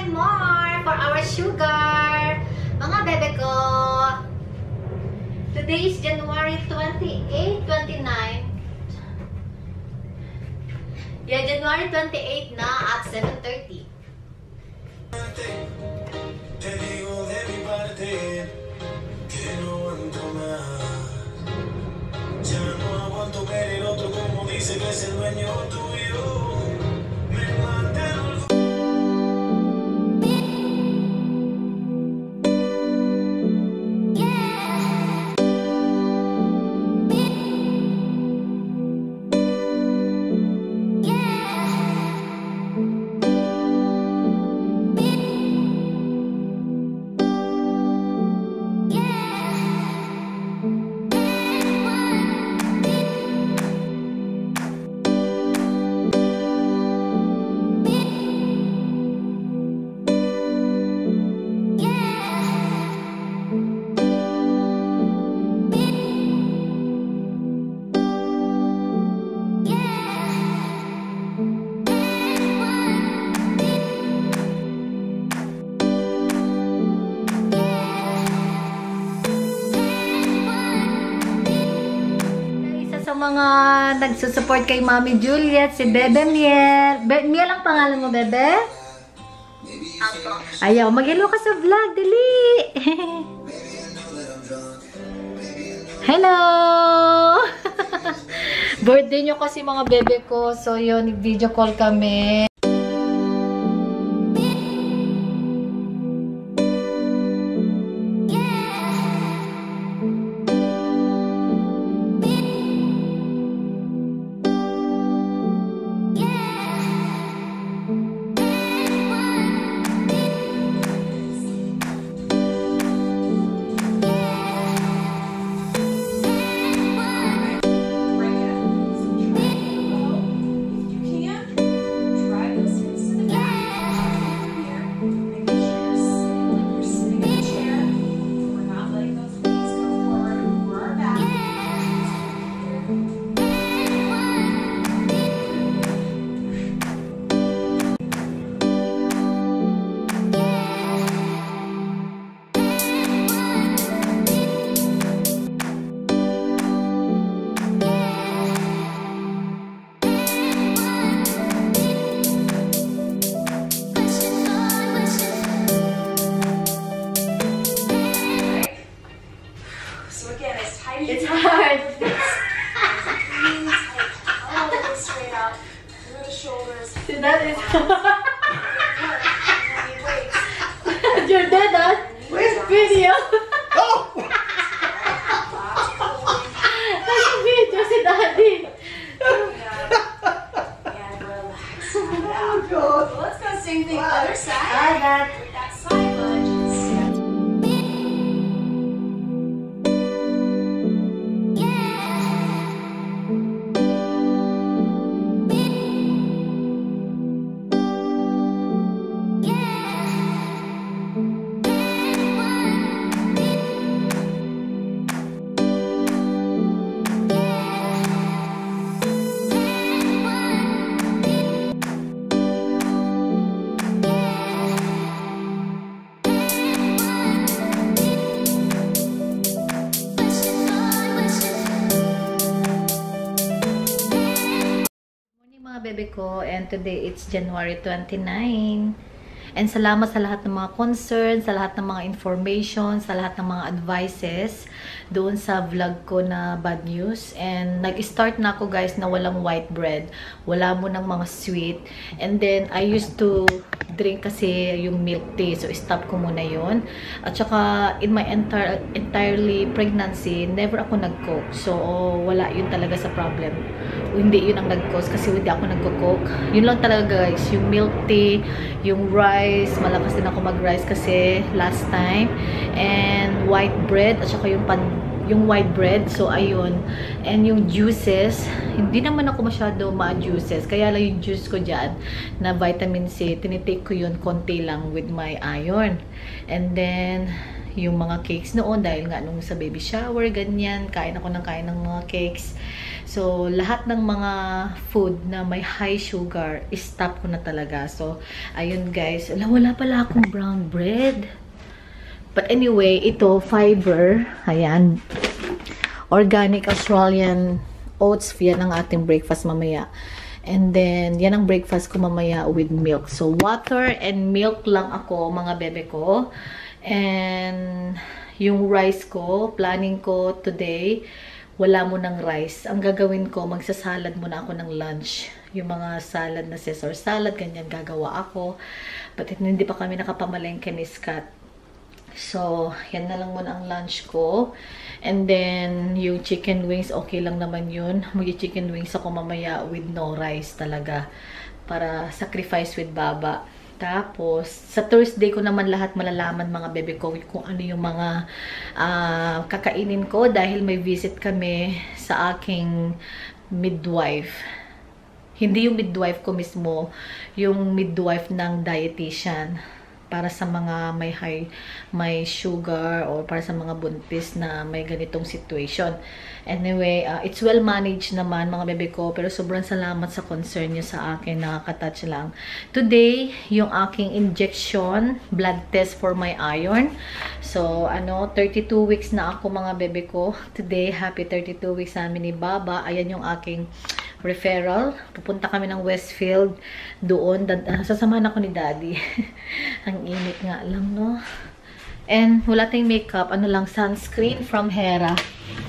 and more for our sugar. Mga bebe ko, today is January 28, 29. Yeah, January 28 na at 7:30. Te digo de mi parte que no aguanto más. Ya no aguanto ver el otro como dice que es el dueño tuyo. Me mata el olfato. Mga nagsusupport kay Mami Juliet, si Bebe Miel. Miel ang pangalan mo, Bebe? Apo. Ayaw, mag-hello ka sa vlog, dali! Hello! Birthday nyo kasi mga bebe ko, so yun, video call kami. It's hard. all the way straight out through the shoulders. See, that is Wait. you're dead, huh? Video. That's a video, si Daddy. And relax. Well, let's go same thing other side. That. With that side lunge. Mga bebe ko, and today it's January 29, and salamat sa lahat ng mga concerns, sa lahat ng mga information, sa lahat ng mga advices doon sa vlog ko na bad news. And nag-start na ako guys na walang white bread, wala mo ng mga sweet, and then I used to drink kasi yung milk tea, so stop ko muna yon. At saka in my entirely pregnancy, never ako nag-cook, so wala yun talaga sa problem. Hindi yun ang nag-cause kasi hindi ako nagko-cook. Yun lang talaga guys, yung milk tea, yung rice, malakas din ako mag-rice kasi last time, and white bread, at saka yung white bread, so ayun. And yung juices, hindi naman ako masyado ma-juices, kaya lang yung juice ko dyan na vitamin C, tinitake ko yun konti lang with my iron. And then yung mga cakes noon, dahil nga nung sa baby shower, ganyan, kain ako ng mga cakes. So, lahat ng mga food na may high sugar, stop ko na talaga. So, ayun guys. Wala pala akong brown bread. But anyway, ito, fiber. Ayan. Organic Australian oats. Yan ang ating breakfast mamaya. And then, yan ang breakfast ko mamaya with milk. So, water and milk lang ako, mga bebe ko. And, yung rice ko, planning ko today, wala mo ng rice. Ang gagawin ko, magsasalad muna ako ng lunch. Yung mga salad na Caesar salad, ganyan gagawa ako. But hindi pa kami nakapamalengke ni Scott. So, yan na lang muna ang lunch ko. And then, yung chicken wings, okay lang naman yun. Mag-chicken wings ako mamaya with no rice talaga. Para sacrifice with Baba. Tapos, sa Thursday ko naman lahat malalaman mga bebe ko kung ano yung mga kakainin ko dahil may visit kami sa aking midwife. Hindi yung midwife ko mismo, yung midwife ng dietitian. Para sa mga may sugar or para sa mga buntis na may ganitong situation. Anyway, it's well managed naman mga bebe ko, pero sobrang salamat sa concern niyo sa akin, nakaka-touch lang. Today, yung aking injection, blood test for my iron. So, 32 weeks na ako mga bebe ko. Today, happy 32 weeks sa amin ni Baba. Ayan yung aking referral. Pupunta kami ng Westfield doon. Sasamahan ako ni Daddy. Ang init nga lang, no? And wala tayong makeup. Ano lang, sunscreen from Hera.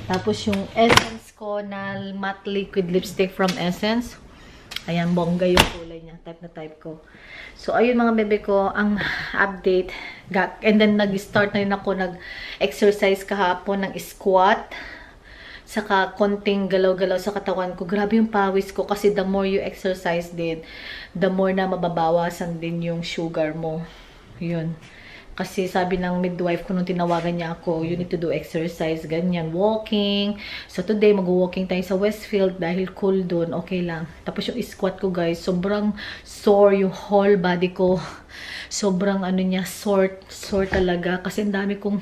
Tapos yung Essence ko na matte liquid lipstick from Essence. Ayan, bongga yung kulay niya. Type na type ko. So, ayun mga bebe ko, ang update. And then, nag-start na rin ako nag-exercise kahapon ng squat. Saka konting galaw-galaw sa katawan ko. Grabe yung pawis ko kasi the more you exercise din, the more na mababawasan din yung sugar mo. Yun. Kasi sabi ng midwife ko nung tinawagan niya ako, you need to do exercise, ganyan, walking. So today, mag-walking tayo sa Westfield dahil cool dun, okay lang. Tapos yung squat ko guys, sobrang sore yung whole body ko. Sobrang niya, sore talaga. Kasi ang dami kong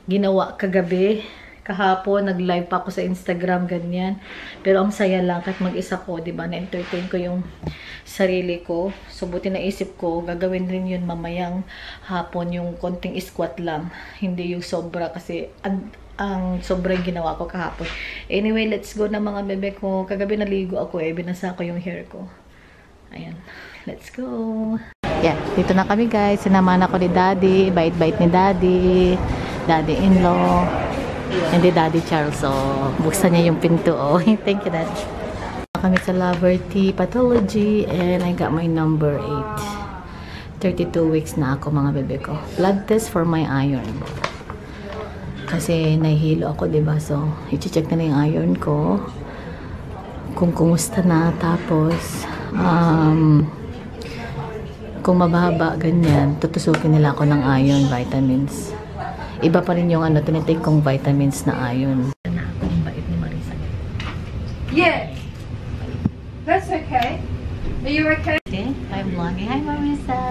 ginawa kagabi. Kahapon, nag-live pa ako sa Instagram, ganyan. Pero ang saya lang, kahit mag-isa ko, diba, na-entertain ko yung sarili ko. So, buti naisip ko, gagawin rin yun mamayang hapon, yung konting squat lang. Hindi yung sobra, kasi ang sobrang ginawa ko kahapon. Anyway, let's go na mga bebe ko. Kagabi naligo ako binasa ko yung hair ko. Ayan, let's go. Yeah, dito na kami guys. Sinamahan ako ni Daddy. Bait-bait ni Daddy. Daddy-in-law. Hindi Daddy Charles. So, buksan niya yung pinto. Oh. Thank you, Daddy. Kami sa Lover T Pathology and I got my number 8. 32 weeks na ako mga bebe ko. Blood test for my iron. Kasi nahihilo ako, diba? So, i-check na yung iron ko. Kung kumusta na. Tapos, kung mababa, ganyan, tutusukin nila ako ng iron vitamins. Iba pa rin yung tinitake kong vitamins na iron. Ang bait ni Marisa. Yeah. That's okay. Are you okay? Okay, I'm vlogging. Hi, Marisa.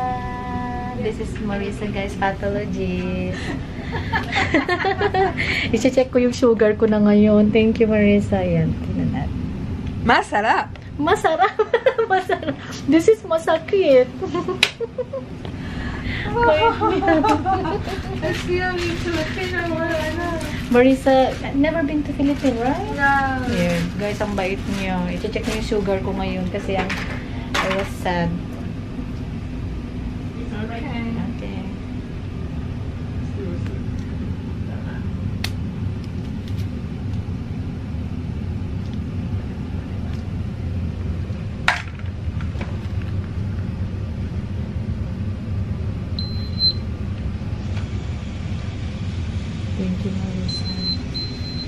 This is Marisa, guys, pathologist. I-check ko yung sugar ko na ngayon. Thank you, Marisa. Ayan, tingnan natin. Masarap. Masarap. Masarap. This is masakit. Let's go to Filipino. Marisa, never been to Philippines, right? No. Yeah, guys, ang bait niyo. I-check niyo yung sugar ko ngayon kasi I was sad. Okay. Okay. Thank you, Marisa.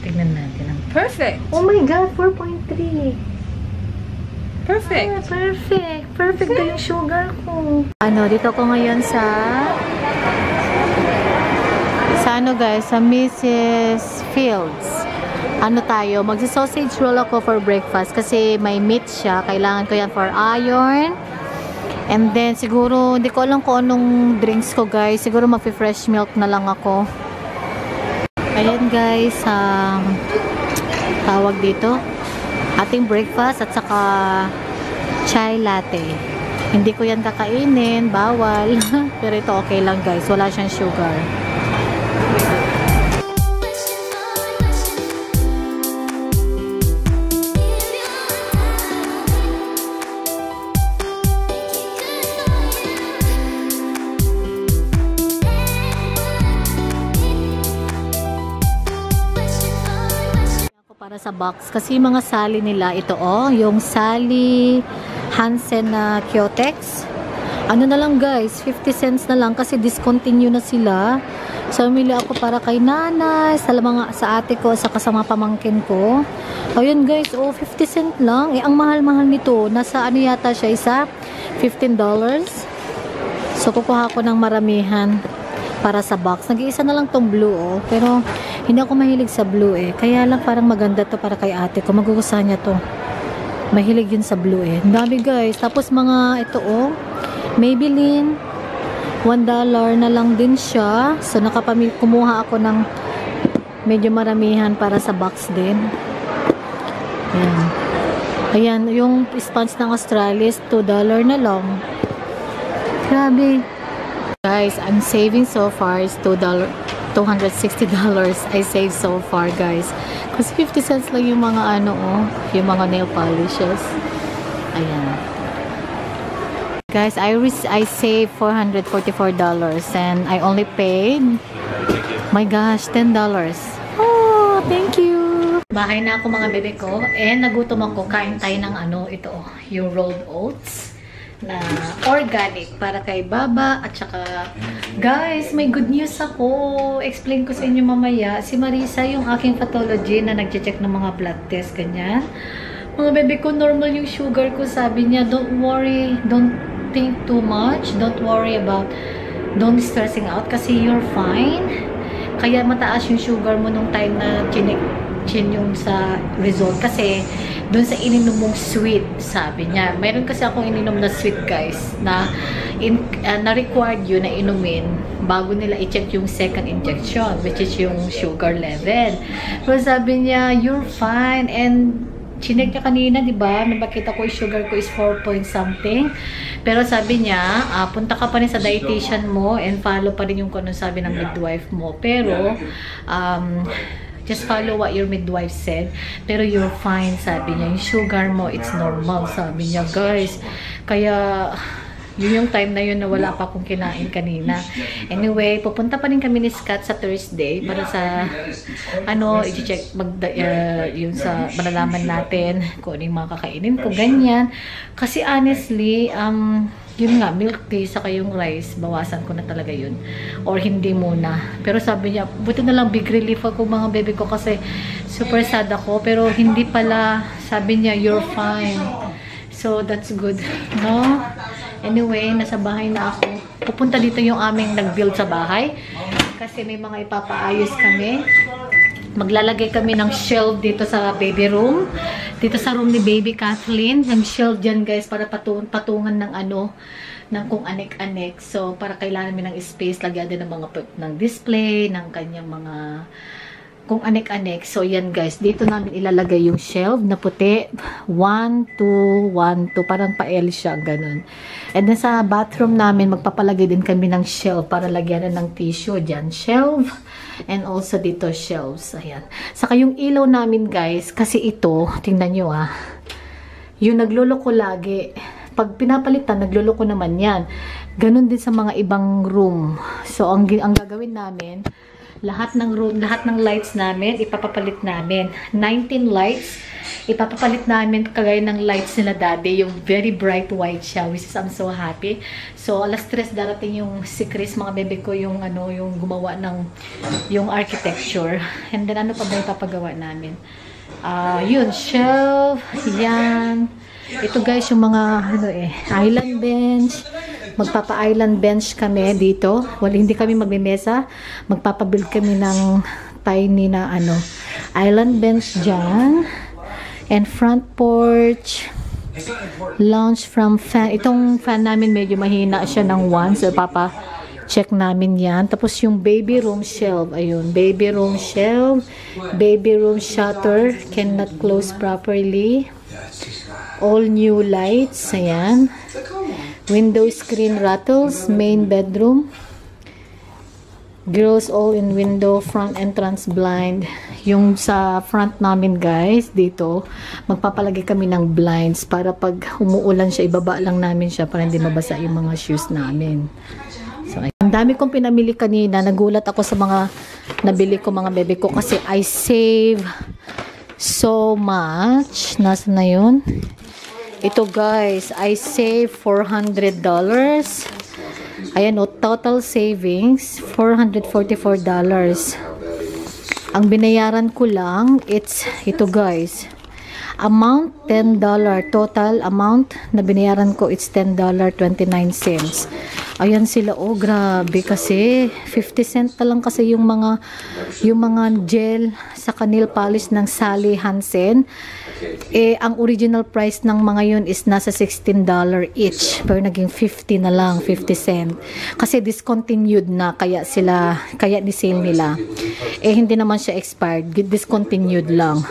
Tignan natin ang... Perfect. Oh my God, 4.3. Perfect. Ah, perfect. Perfect na yung sugar ko. Dito ko ngayon sa guys, sa Mrs. Fields. Tayo, magsi-sausage roll ako for breakfast kasi may meat siya. Kailangan ko yan for iron. And then, siguro, hindi ko alam kung anong drinks ko, guys. Siguro mag-fresh milk na lang ako. Ayan, guys. Tawag dito. ating breakfast at saka chai latte. Hindi ko yan kakainin, bawal. Pero ito okay lang guys, wala siyang sugar. Para sa box kasi mga sali nila ito yung Sally Hansen na Kyotex. Ano na lang guys, 50 cents na lang kasi discontinue na sila. So umili ako para kay nanay, sa ate ko, sa mga pamangkin ko. Ayun guys, 50 cent lang. Ang mahal-mahal nito. Nasa ano yata siya, isa $15. So kukuha ko ng maramihan para sa box. Nag-iisa na lang tong blue pero hindi ako mahilig sa blue kaya lang parang maganda to para kay ate ko, magugustuhan niya to. Mahilig yun sa blue Ang dami guys. Tapos mga ito Maybelline, $1 na lang din siya. So kumuha ako ng medyo maramihan para sa box din. Ayan, yung sponge ng Australis $2 na lang. Grabe guys, I'm saving so far is $260 I saved so far guys. Kasi 50 cents lang yung mga yung mga nail polishes. Ayan. Guys, I saved $444 and I only paid, my gosh, $10. Oh, thank you. Bahay na ako mga bebe ko and nagutom ako. Kain tayo ng ito yung rolled oats na organic para kay Baba at saka guys, may good news ako. Explain ko sa inyo mamaya. Si Marisa, yung aking pathology na nagche-check ng mga blood test, ganyan. Mga bebe ko, normal yung sugar ko. Sabi niya, don't worry, don't think too much, don't worry about, don't stressing out kasi you're fine. Kaya mataas yung sugar mo nung time na chinek yung sa result kasi doon sa ininom mong sweet, sabi niya. Mayroon kasi akong ininom na sweet guys na na-required yun na inumin bago nila i-check yung second injection, which is yung sugar level. Pero sabi niya, you're fine. And chinek niya kanina, diba? Nabakita ko yung sugar ko is 4 point something. Pero sabi niya, punta ka pa rin sa dietitian mo and follow pa rin yung kung ano sabi ng midwife mo. Pero, just follow what your midwife said. Pero you're fine, sabi niya. Yung sugar mo, it's normal, sabi niya, guys. Kaya, yun yung time na yun na wala pa akong kinain kanina. Anyway, pupunta pa rin kami ni Scott sa Thursday para sa, i-check, yun sa, malalaman natin kung ano yung mga kakainin ko, ganyan. Kasi honestly, yun nga, milk tea saka yung rice, bawasan ko na talaga yun. Or hindi muna. Pero sabi niya, buti na lang big relief ako mga bebe ko kasi super sad ako. Pero hindi pala, sabi niya, you're fine. So, that's good. No? Anyway, nasa bahay na ako. Pupunta dito yung aming nag-build sa bahay. Kasi may mga ipapaayos kami. Maglalagay kami ng shelf dito sa baby room. Dito sa room ni baby Kathleen. Yung shelf dyan guys para patungan ng ng kung anek-anek. So, para kailangan namin ng space. Lagyan din ng mga ng display, ng kanyang mga kung anek-anek. So, yan guys. Dito namin ilalagay yung shelf na puti. 1, 2, 1, 2. Parang pa-L siya. Ganun. And then sa bathroom namin, magpapalagay din kami ng shelf para lagyan na ng tissue. Diyan, shelf. And also dito, shelves. Ayan. Saka yung ilaw namin guys, kasi ito, tingnan nyo yung nagluloko lagi. Pag pinapalitan, nagluloko naman yan. Ganun din sa mga ibang room. So, ang gagawin namin, lahat ng lights namin, ipapapalit namin. 19 lights, ipapapalit namin kagaya ng lights nila daddy. Yung very bright white siya, which is I'm so happy. So, alas 3 darating yung si Chris, mga bebe ko, yung yung gumawa ng yung architecture. And then, ano pa ba yung papagawa namin? Yun, shelf, yan. Ito guys, yung mga, island bench. Magpapa-island bench kami dito. Hindi kami magmimesa. Magpapabuild kami ng tiny na island bench dyan. And front porch. Launch from fan. Itong fan namin medyo mahina siya ng 1. So, check namin yan. Tapos yung baby room shelf, ayun, baby room shelf, baby room shutter, cannot close properly. All new lights, ayan. Window screen rattles, main bedroom. Girls all in window, front entrance blind. Yung sa front namin guys, dito, magpapalagay kami ng blinds para pag umuulan siya, ibaba lang namin siya para hindi mabasa yung mga shoes namin. So, ang dami kong pinamili kanina. Nagulat ako sa mga nabili ko, mga bebe ko, kasi I save so much. Nasa na yun? Ito guys, I save $400. Ayan o, total savings, $444. Ang binayaran ko lang, ito guys, amount $10. Total amount na binayaran ko, it's $10.29. Ayan sila, oh grabe kasi 50 cent na lang kasi yung mga gel sa nail polish ng Sally Hansen. Ang original price ng mga yun is nasa $16 each, pero naging 50 na lang, 50 cent. Kasi discontinued na, kaya ni-sale nila. Hindi naman siya expired, discontinued lang.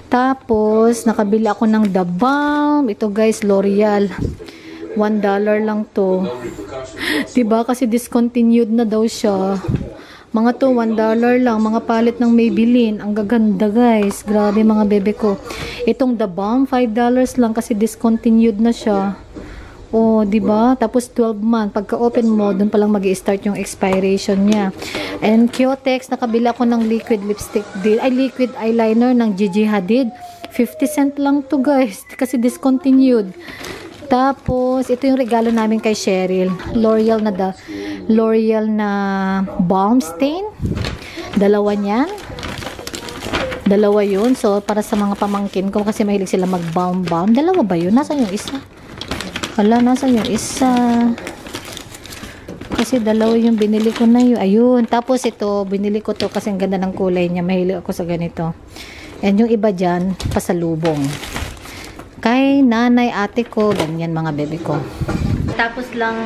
Tapos, nakabili ako ng The Balm. Ito guys, L'Oreal. $1 lang to. Diba? Kasi discontinued na daw siya. Mga to, $1 lang. Mga palit ng Maybelline. Ang gaganda guys. Grabe mga bebe ko. Itong The Balm, $5 lang kasi discontinued na siya. Oh, diba? Tapos 12 month. Pagka-open mo, dun palang mag-i-start yung expiration niya. And Kyotex, nakabili ako ng liquid lipstick liquid eyeliner ng Gigi Hadid. 50 cent lang to guys. Kasi discontinued. Tapos, ito yung regalo namin kay Cheryl. L'Oreal na Balm Stain. Dalawa niyan. Dalawa yun. So, para sa mga pamangkin ko, kasi mahilig sila mag-balm. Dalawa ba yun? Nasaan yung isa? Hala, nasaan yung isa? Kasi dalawa yung binili ko na yun. Ayun. Tapos ito, binili ko to kasi ang ganda ng kulay niya. Mahilig ako sa ganito. And yung iba dyan, pasalubong. Kay nanay, ate ko, ganyan mga bebe ko. Tapos lang,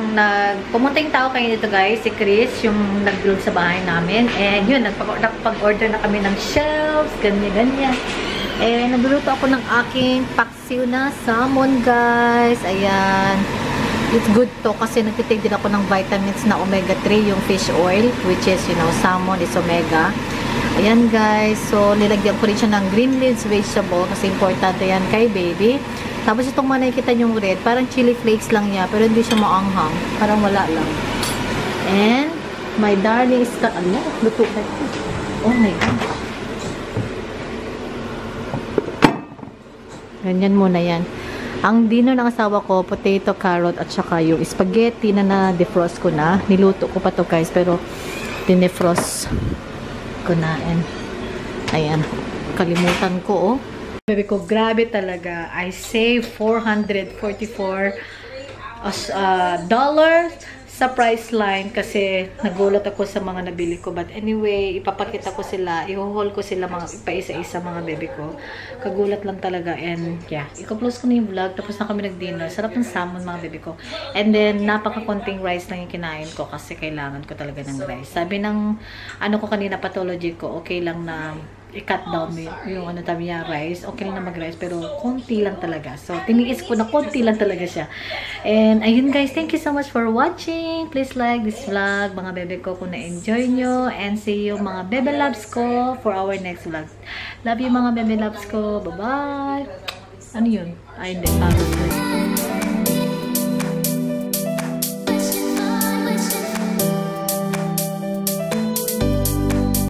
pumunta yung tao kayo dito guys, si Chris, yung nag-vlog sa bahay namin. And yun, nagpag-order na kami ng shelves, ganyan-ganyan. Nagluluto ako ng aking paksiw na salmon guys. Ayan. It's good to kasi nagtitake din ako ng vitamins na omega-3, yung fish oil, which is, you know, salmon is omega. Ayan guys, so nilagyan ko rin siya ng green leaves vegetable kasi importante yan kay baby. Tapos itong mga nakikita yung red, parang chili flakes lang niya, pero hindi siya maanghang, parang wala lang. And my darling is luto na ito. Oh my God. Ganyan muna yan. Ang dinner ng asawa ko, potato, carrot, at saka yung spaghetti na na-defrost ko na. Niluto ko pa to guys, pero dinefrost ko na. And ayan, kalimutan ko oh. Baby ko, grabe talaga. I save $444 sa price line kasi nagulat ako sa mga nabili ko. But anyway, ipapakita ko sila, i-haul ko sila mga ipa-isa-isa mga baby ko. Kagulat lang talaga. And yeah, i-close ko na yung vlog. Tapos na kami nag-dinner. Sarap ng salmon mga baby ko. And then, napaka-konting rice lang yung kinain ko kasi kailangan ko talaga ng rice. Sabi ng ano ko kanina, pathology ko, okay lang na i-cut down yung ano tabi niya, rice. Okay lang na mag-rice, pero konti lang talaga. So, tiniis ko na konti lang talaga siya. And, ayun guys, thank you so much for watching. Please like this vlog, mga bebe ko, kung na-enjoy nyo. And see you, mga bebe loves ko, for our next vlog. Love you, mga bebe loves ko. Bye-bye! Ano yun? Ay, hindi.